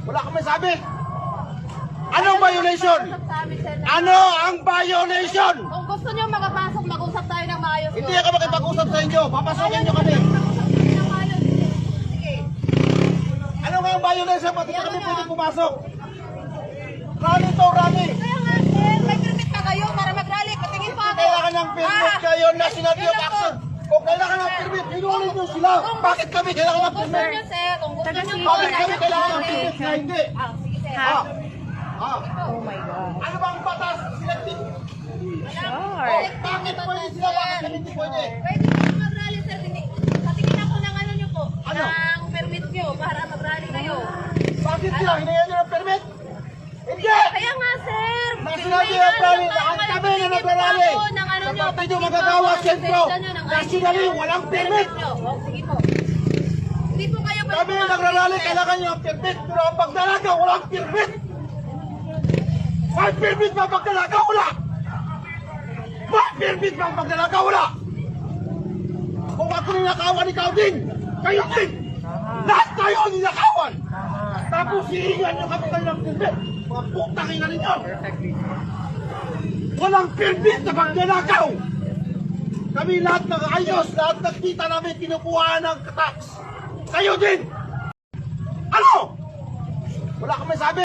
Wala kang may sabi. Anong violation? Ano ang violation? Kung gusto niyo makapasok, mag-usap tayo ng maayos. Hindi ako makipag-usap sa inyo. Papasokin nyo kami. Sige. Ano nga ang violation? Pati kami pwede pumasok. Rally to, rally. Kaya nga, sir, may permit pa kayo para mag-rally. Patingin pa ako. Kailangan ng permit kayo, National Yun Youth lang po. Action. Kung kailangan ng permit, inulit nyo sila. Bakit kami kailangan ng Kung gusto permit? niyo, sir, kung gusto niyo po, Bakit kami kailangan ng permit na hindi? Sige, sir. Ah. Ah. Oh my God. Ano bang batas? Selective. Sure. Bakit pwede sila? Bakit kami hindi pwede? Pwede po mag-rally, sir. Patingin ako ng ano niyo po. Ano? Ng permit niyo para mag-rally kayo. Bakit sila? Hinayan nyo ng permit? Hindi! Kaya nga, sir. National Youth Rally, lahat kami na nagrarally. Sa partido magagawa, sentro. Nationally, walang permit. Sige po. Hindi po kayo Kami nagrarally, kailangan nyo ang permit. Pero ang pagdalaga, walang permit. May permit ba ang pagdalaga? Wala! May permit ba ang pagdalaga? Wala! Kung ako ninakawan, ikaw din! Kayo din! Lahat tayo ninakawan! Tapos hihingan nyo kami kayo ng permit! Mga putang ina ninyo! Walang permit na pagdalagaw! Kami lahat nag-ayos, lahat nagkita namin kinukuha ng tax! Kayo din! Ano? Wala kang may sabi!